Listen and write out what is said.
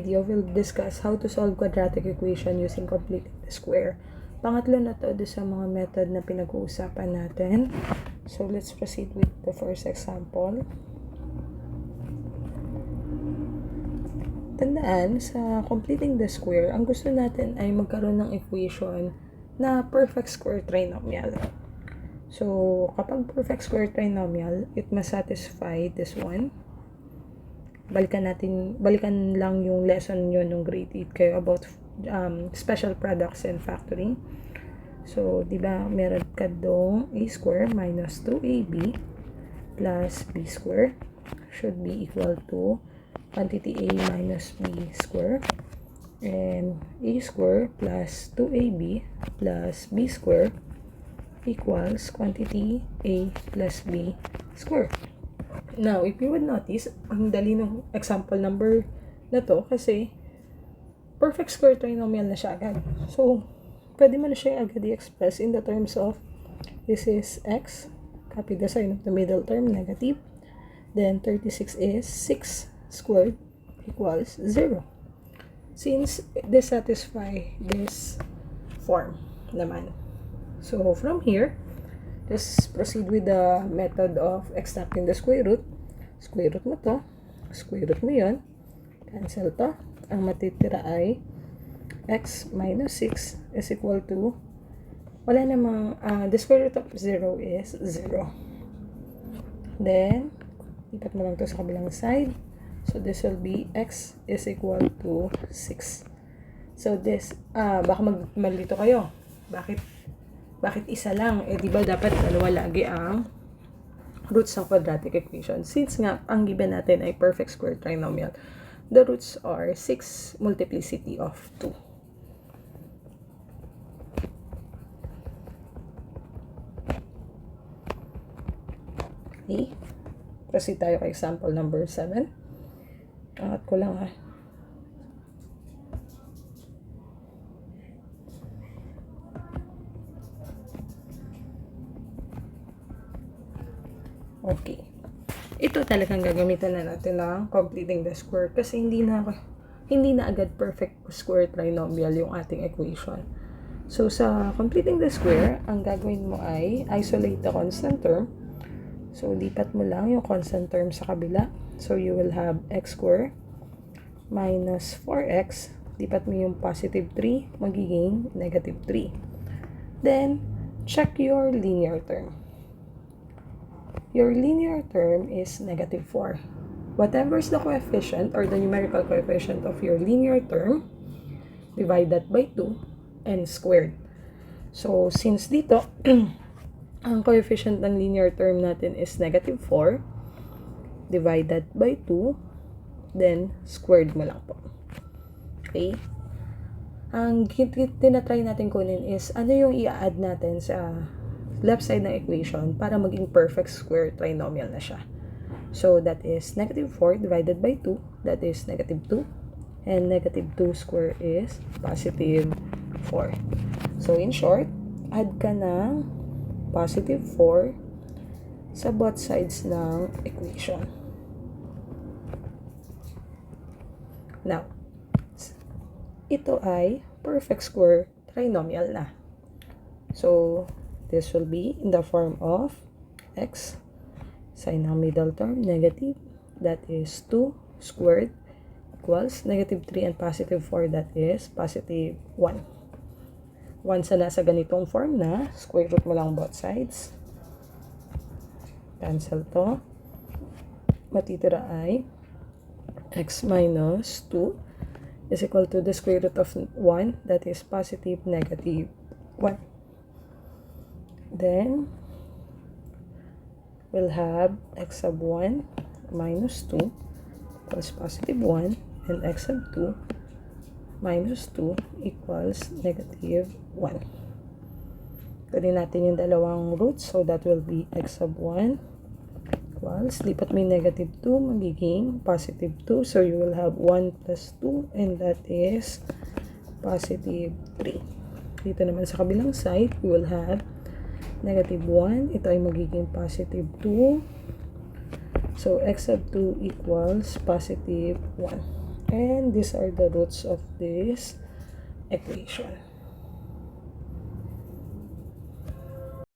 video, we'll discuss how to solve quadratic equation using completing the square. Pangatlo na to sa mga method na pinag-uusapan natin. So, let's proceed with the first example. Tandaan, sa completing the square, ang gusto natin ay magkaroon ng equation na perfect square trinomial. So, kapag perfect square trinomial, it must satisfy this one. Balikan lang yung lesson nyo nung grade 8 kayo about special products and factoring. So, di ba, meron ka dong a square minus 2ab plus b square should be equal to quantity a minus b square, and a square plus 2ab plus b square equals quantity a plus b square. Now, if you would notice, ang dali ng example number na to kasi perfect square trinomial na siya agad. So, pwede mo na siya agad i-express in the terms of this is x, copy the sign of the middle term, negative. Then, 36 is 6 squared equals 0. Since this satisfy this form naman. So, from here, just proceed with the method of extracting the square root. Square root mo to. Square root mo yun. Cancel to. Ang matitira ay x minus 6 is equal to, wala namang, the square root of 0 is 0. Then, lipat mo lang to sa kabilang side. So, this will be x is equal to 6. So, this, baka malito kayo. Bakit isa lang? Eh, di ba dapat dalawa lagi ang roots ng quadratic equation? Since nga, ang given natin ay perfect square trinomial, the roots are 6 multiplicity of 2. Okay. Proceed tayo kay example number 7. Angat ko lang ha. Okay. Ito talagang gagamitan na natin ng completing the square kasi hindi na agad perfect square trinomial yung ating equation. So, sa completing the square, ang gagawin mo ay isolate the constant term. So, lipat mo lang yung constant term sa kabila. So, you will have x square minus 4x. Lipat mo yung positive 3, magiging negative 3. Then, check your linear term. Your linear term is negative 4. Whatever is the coefficient or the numerical coefficient of your linear term, divide that by 2 and squared. So, since dito, ang coefficient ng linear term natin is negative 4, divide that by 2, then squared mo lang po. Okay? Ang tinatry natin kunin is ano yung i-add natin sa left side ng equation para maging perfect square trinomial na siya. So, that is negative 4 divided by 2. That is negative 2. And negative 2 square is positive 4. So, in short, add ka ng positive 4 sa both sides ng equation. Now, ito ay perfect square trinomial na. So, this will be in the form of x, sign ng middle term, negative, that is 2 squared equals negative 3 and positive 4, that is positive 1. Once na nasa ganitong form na, square root mo lang both sides. Cancel to. Matitira ay x minus 2 is equal to the square root of 1, that is positive negative 1. Then, we'll have x sub 1 minus 2 equals positive 1, and x sub 2 minus 2 equals negative 1. Kunin natin yung dalawang roots, so that will be x sub 1 equals, lipat mo yung negative 2, magiging positive 2, so you will have 1 plus 2, and that is positive 3. Dito naman sa kabilang side, we will have negative 1, ito ay magiging positive 2. So, x sub 2 equals positive 1. And these are the roots of this equation.